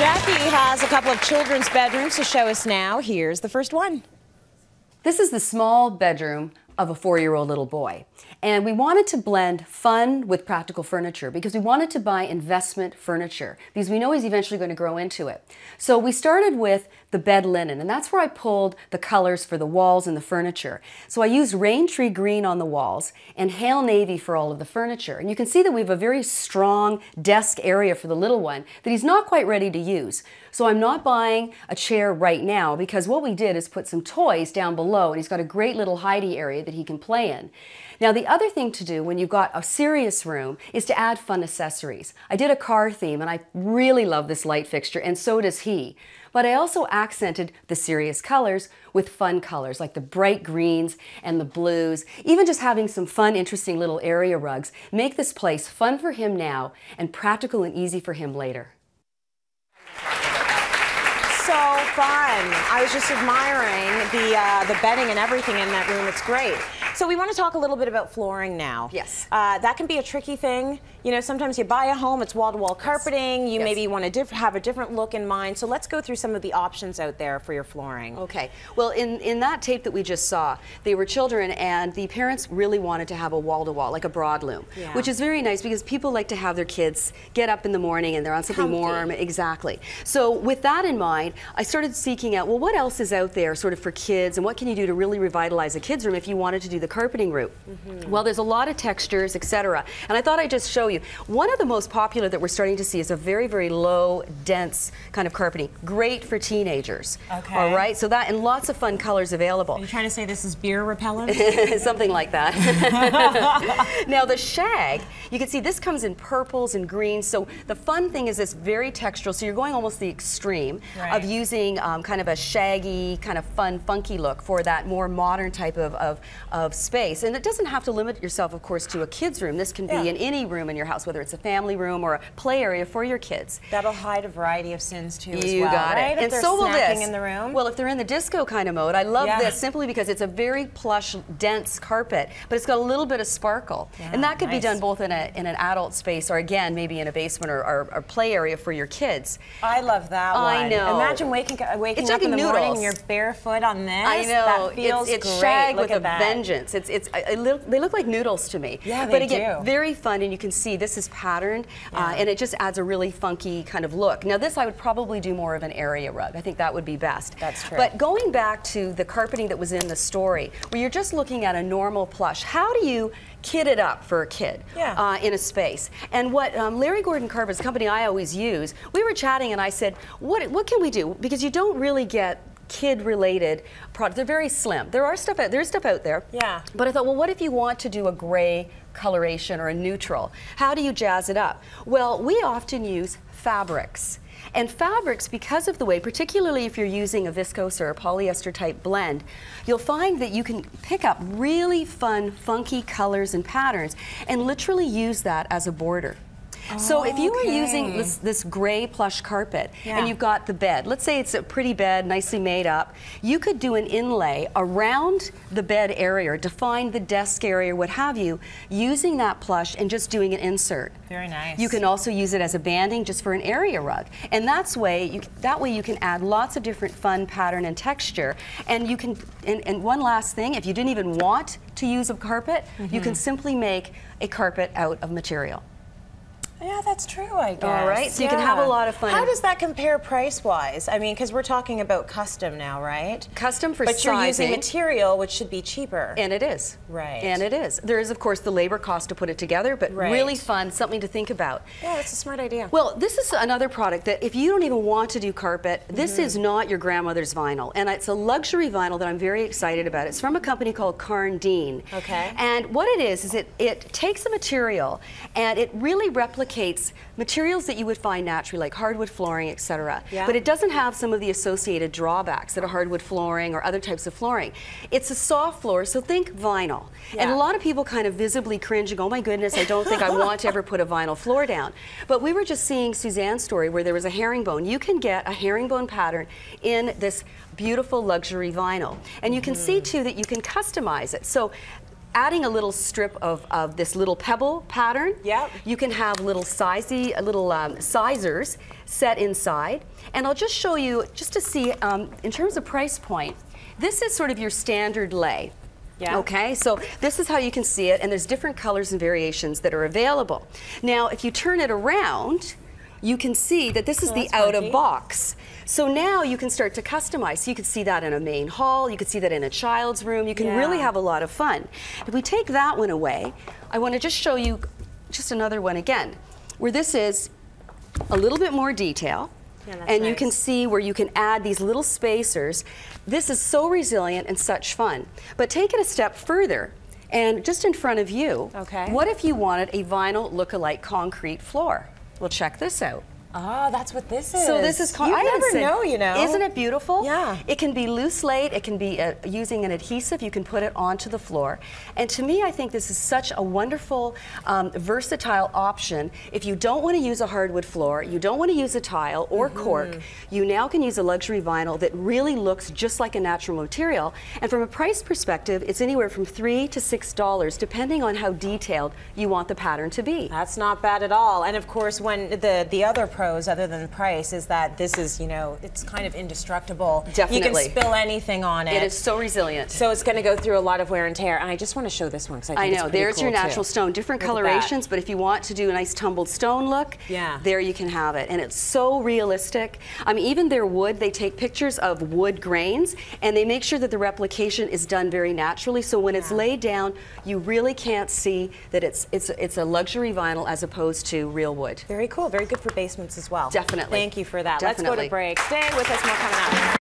Jackie has a couple of children's bedrooms to show us now. Here's the first one. This is the small bedroom of a 4-year-old little boy. And we wanted to blend fun with practical furniture because we wanted to buy investment furniture because we know he's eventually going to grow into it. So we started with the bed linen, and that's where I pulled the colors for the walls and the furniture. So I used rain tree green on the walls and hail navy for all of the furniture. And you can see that we have a very strong desk area for the little one that he's not quite ready to use. So I'm not buying a chair right now because what we did is put some toys down below, and he's got a great little hidey area that he can play in. Now the other thing to do when you've got a serious room is to add fun accessories. I did a car theme and I really love this light fixture, and so does he. But I also accented the serious colors with fun colors like the bright greens and the blues. Even just having some fun, interesting little area rugs make this place fun for him now and practical and easy for him later. So fun. I was just admiring the bedding and everything in that room. It's great. So we want to talk a little bit about flooring now. Yes. That can be a tricky thing. You know, sometimes you buy a home, it's wall-to-wall carpeting. You maybe want to have a different look in mind. So let's go through some of the options out there for your flooring. Okay. Well, in that tape that we just saw, they were children and the parents really wanted to have a wall-to-wall, like a broadloom, which is very nice because people like to have their kids get up in the morning and they're on something warm. Exactly. So with that in mind, I started seeking out, well, what else is out there sort of for kids and what can you do to really revitalize a kid's room if you wanted to do the carpeting route? Well, there's a lot of textures, etc. And I thought I'd just show you. One of the most popular that we're starting to see is a very, very low, dense kind of carpeting. Great for teenagers. Okay. All right, so that, and lots of fun colors available. Are you trying to say this is beer repellent? Something like that. Now the Shag, you can see this comes in purples and greens. So the fun thing is this very textural. So you're going almost the extreme of using kind of a shaggy, kind of fun, funky look for that more modern type of space. And it doesn't have to limit yourself, of course, to a kid's room. This can be in any room in your house, whether it's a family room or a play area for your kids. That'll hide a variety of sins too as well. You got it. And so will this. In the room. Well, if they're in the disco kind of mode, I love this simply because it's a very plush, dense carpet, but it's got a little bit of sparkle. And that could be done both in an adult space or again, maybe in a basement or play area for your kids. I love that one. I know. Imagine waking up in the morning and you're barefoot on this. I know. That feels it's great. Shag with a vengeance. They look like noodles to me. Yeah, but again, very fun, and you can see this is patterned, and it just adds a really funky kind of look. Now this I would probably do more of an area rug. I think that would be best. That's true. But going back to the carpeting that was in the story, where you're just looking at a normal plush, how do you kit it up for a kid in a space? And what Larry Gordon Carpets, the company I always use, we were chatting and I said, what can we do? Because you don't really get kid-related products. They're very slim. There's stuff out there. Yeah. But I thought, well, what if you want to do a gray coloration or a neutral? How do you jazz it up? Well, we often use fabrics. And fabrics, because of the way, particularly if you're using a viscose or a polyester type blend, you'll find that you can pick up really fun, funky colors and patterns and literally use that as a border. So if you were using this gray plush carpet and you've got the bed, let's say it's a pretty bed, nicely made up, you could do an inlay around the bed area, define the desk area, what have you, using that plush and just doing an insert. Very nice. You can also use it as a banding just for an area rug. And that way you can add lots of different fun pattern and texture. And you can, and one last thing, if you didn't even want to use a carpet, you can simply make a carpet out of material. Yeah, that's true, I guess. All right, so you can have a lot of fun. How does that compare price-wise? I mean, because we're talking about custom now, right? Custom for sizing. But you're using material which should be cheaper. And it is. Right. And it is. There is, of course, the labor cost to put it together, but really fun, something to think about. Yeah, that's a smart idea. Well, this is another product that if you don't even want to do carpet, this is not your grandmother's vinyl. And it's a luxury vinyl that I'm very excited about. It's from a company called Carn Dean. Okay. And what it is it takes a material and it really replicates materials that you would find naturally, like hardwood flooring, etc. But it doesn't have some of the associated drawbacks that a hardwood flooring or other types of flooring. It's a soft floor, so think vinyl. And a lot of people kind of visibly cringe and go, oh my goodness, I don't think I want to ever put a vinyl floor down. But we were just seeing Suzanne's story where there was a herringbone. You can get a herringbone pattern in this beautiful luxury vinyl. And you can see too that you can customize it. So adding a little strip of this little pebble pattern. Yep. You can have little sizers set inside. And I'll just show you, just to see, in terms of price point, this is sort of your standard lay. Yeah. Okay, so this is how you can see it, and there's different colors and variations that are available. Now, if you turn it around, you can see that this is the out of box. So now you can start to customize. So you can see that in a main hall, you can see that in a child's room, you can really have a lot of fun. If we take that one away, I want to just show you just another one again, where this is a little bit more detail. Yeah, and nice. you can see where you can add these little spacers. This is so resilient and such fun. But take it a step further, and just in front of you, what if you wanted a vinyl look-alike concrete floor? Well, check this out. Oh, that's what this is. So this is called, you I never say, know, you know. Isn't it beautiful? Yeah. It can be loose laid, it can be using an adhesive, you can put it onto the floor. And to me, I think this is such a wonderful, versatile option. If you don't want to use a hardwood floor, you don't want to use a tile or cork, you now can use a luxury vinyl that really looks just like a natural material. And from a price perspective, it's anywhere from $3 to $6, depending on how detailed you want the pattern to be. That's not bad at all. And of course, when the other pros, other than the price, is that this is, you know, it's kind of indestructible. Definitely. You can spill anything on it. It is so resilient. So it's going to go through a lot of wear and tear. And I just want to show this one because I think it's pretty there's cool your natural too. stone, different Look at colorations, but if you want to do a nice tumbled stone look, there you can have it. And it's so realistic. I mean, even their wood, they take pictures of wood grains and they make sure that the replication is done very naturally. So when it's laid down, you really can't see that it's a luxury vinyl as opposed to real wood. Very cool. Very good for basements as well. Definitely. Thank you for that. Definitely. Let's go to break. Stay with us. More coming up.